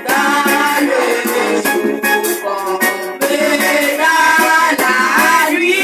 Dans le jour comme dans la nuit.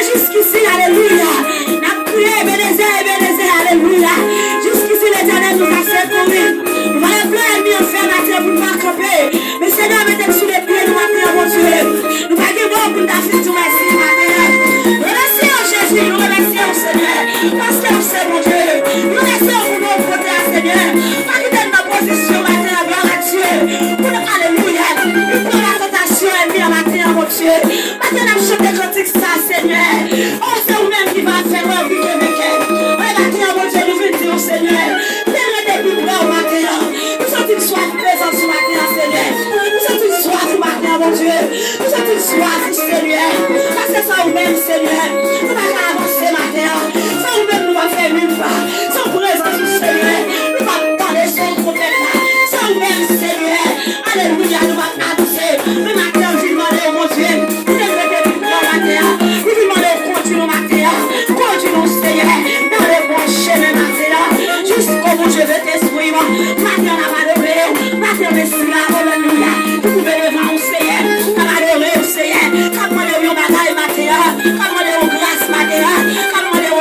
jusqu'ici, alléluia. N'a prié, Bénézé, alléluia. Jusqu'ici, l'Éternel nous a secourus. Nous allons plein ennemi en faire matin pour ne pas camper. Mais Seigneur, mettez sous les pieds, nous matin, mon Dieu. Nous va dire bon pour ta fille, tout merci, matin. Remercions Jésus, nous remercions Seigneur. Parce que nous sommes mon Dieu. Nous remercions pour nos côtés, Seigneur. Pas quitter ma position, matin, gloire à Dieu. Pour nous, alléluia. Nous prenons la tentation, ennemi, matin, mon Dieu. Matin, nous chantons cantique ça, Seigneur. Oh, c'est vous-même qui va faire la vie de mes cœurs. Matin, mon Dieu, nous venons dire au Seigneur. Terre des plus grands, matin. Nous sommes une soif présente ce matin, Seigneur. Nous sommes une soif ce matin, mon Dieu. Nous sommes une soif, Seigneur. Parce que sans vous-même, Seigneur, nous allons avancer matin. Sans vous-même, nous allons faire nulle part. Sans présence du Seigneur, nous allons parler sans problème là. Sans vous-même, Seigneur, alléluia, nous allons avancer. Le matin, je demande, mon Dieu, vous devez être plus grand matin. Vous demandez, continue matin. Continue, Seigneur, dans les bons chemins matin. Jusqu'au bout, je vais t'esprit. Matin, on va adorer. Matin, merci, alléluia. Vous pouvez lever au Seigneur. On va adorer au Seigneur. Comme on est au bagaille matin. Comme on est au grâce matin. Comme on est au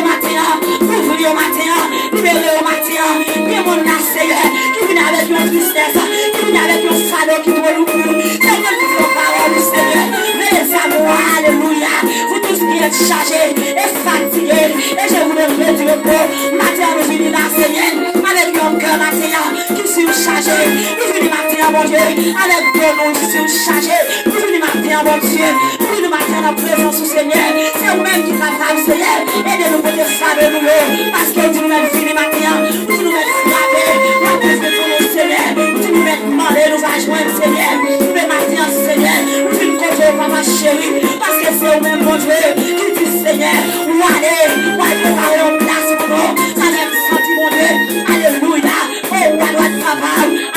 matin. Ouvrir au matin. Libérer au matin. Bien mon Seigneur. Qui vient avec une tristesse. Qui vient avec un salaud qui doit l'ouvrir. Seigneur, qui fait parole du Seigneur. Mes amours, alléluia. Vous tous qui êtes chargés et fatigués. Et je vous le du repos. Matin, nous venons là, Seigneur. Avec mon cœur matin. Qui suis chargé. Nous venons matin, mon Dieu. Avec ton nom, qui suis chargé. Nous venons matin, mon Dieu. Nous venons matin en présence du Seigneur. C'est vous-même qui capable, Seigneur. Aidez-nous pour te savoir nous. Parce que tu nous mets fini matin. Tu nous mets frappé. La peste de ton Seigneur. Tu nous mets demandé, nous va joindre, Seigneur. Nous mets matin, Seigneur. Nous venons côté, papa chéri. Parce que c'est vous-même, mon Dieu. Qui dit, Seigneur. Où aller préparer en place pour nous. Ça m'aime senti, mon Dieu. Alléluia. Oh, roi de papa.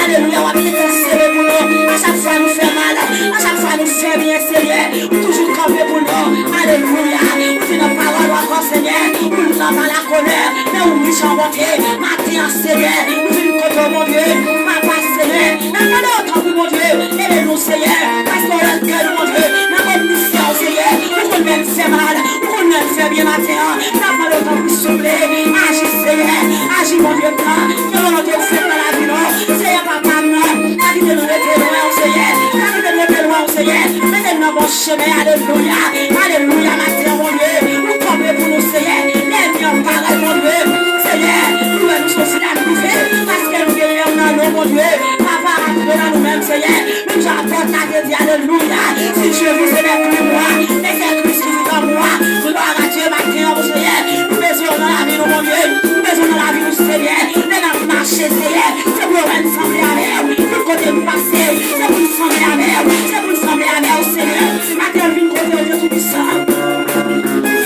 Alléluia. On va peut-être serrer pour nous. À chaque fois, nous fait mal. À chaque fois, nous fait bien, Seigneur. Toujours camper pour nous. Alléluia. Nous faisons la parole encore, Seigneur. Nous nous avons la colère. Mais où nous sommes montés. Matin, Seigneur. Nous venons contre mon Dieu. Papa, Seigneur. Nous venons contre mon Dieu. Aidez-nous, Seigneur. Parce qu'on a le cœur, mon Dieu. Nous avons mission, Seigneur. Nous qu'on même fait mal. Nous qu'on même fait bien matin. Nous avons le temps pour souffler. Agis, Seigneur. Agis, mon Dieu. Que l'on te fait dans la vie, non. Seigneur, papa, non. Pas de nous mettre loin, Seigneur. Pas de nous mettre loin, Seigneur. Mettez-nous dans bon chemin. Alléluia. Alléluia, matin, mon Dieu. Nous tombons pour nous, Seigneur. Les miens parlent, mon Dieu. Seigneur, nous sommes aussi la privé. Parce que nous guérissons dans nous, mon Dieu. Papa, rentre dans nous-mêmes, Seigneur. Nous apportons la vie, alléluia. Si je vous aime plus moi, mais c'est Christ qui vit en moi. Gloire à Dieu, matin, mon Seigneur. Nous besoin dans la vie, mon Dieu. Nous besoin dans la vie, mon Seigneur. Nous devons marcher, Seigneur. C'est pour nous sembler avec vous. Nous côté nous passer. C'est pour nous sembler avec vous. C'est pour nous sembler avec vous, Seigneur. Matin, nous côté Dieu tout-puissant.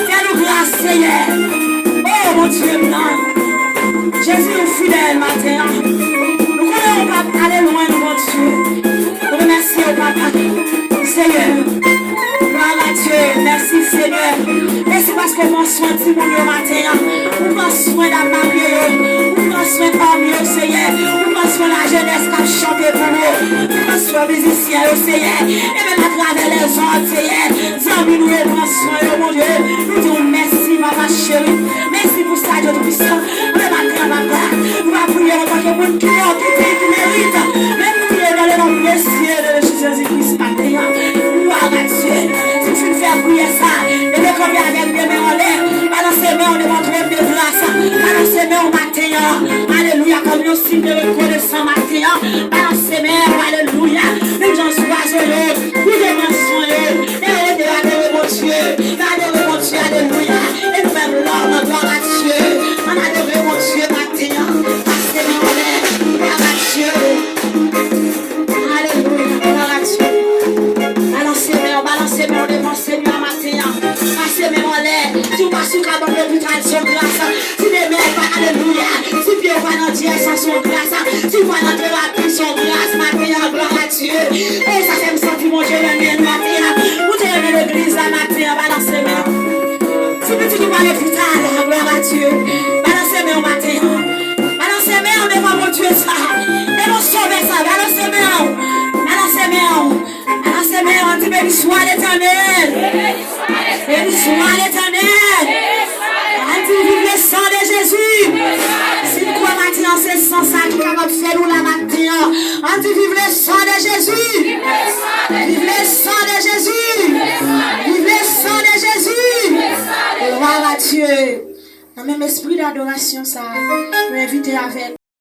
Fais-nous grâce, Seigneur. Oh, mon Dieu, non. Jésus est fidèle, matin. Nous connaissons pas aller loin, mon Dieu. Nous remercions, papa. Seigneur. Gloire à Dieu. Merci, Seigneur. Merci parce qu'on prend soin de mon Dieu matin. On prend soin de ma vie. On prend soin de ma vie, Seigneur. On prend soin de la jeunesse qui a chanté pour nous. On prend soin des musiciens, Seigneur. Et même à travers les autres, Seigneur. Dis-nous, nous prend soin, mon Dieu. Nous disons merci, papa chéri. Merci pour ça, Dieu tout-puissant. Le matin, papa. Nous allons prier en tant que monde qui mérite. Même prier dans les noms précieux de Jésus-Christ matin. Gloire à Dieu. Si tu fais prier ça, et le combien avec des mains en l'air, balancez les mains, on demande de grâce. Balancez les mains au matin. Alléluia, comme nous signe de reconnaissance matin. Balancez les mains, alléluia. Nous j'en suis joyeux. Nous demandons soyeux. Et adorez mon Dieu. Adorez mon Dieu, alléluia. Et nous même l'homme, gloire à Dieu. On adore mon Dieu matin. Balancez les mains en l'air. Gloire à Dieu. Alléluia, gloire à Dieu. Balancez mes devant Seigneur matin. Passez mes en l'air. Si vous passez qu'à bon l'hôpital sur grâce. Si les mères pas alléluia. Si Dieu va dans Dieu sans son grâce. Si vous va dans thérapie son grâce matin. Gloire à Dieu. Et ça fait me sentir mon Dieu le mien matin. Vous avez l'église la matin. Balancez mes. Si petit nous va à l'hôpital. Gloire à Dieu. Balancez mes au matin. Balancez mes devant mon Dieu ça. Et mon sauver ça. Balancez mes. Balancez mes. Balancez mes. On dit béni soit l'Éternel. Sois l'Éternel. Vive le sang de Jésus. Si quoi maintenant c'est sans ça qui va faire ou la matin. On dit vive le sang de Jésus. Vive le sang de Jésus. Vive le sang de Jésus. Gloire à Dieu. Dans le même esprit d'adoration, ça, je vais inviter avec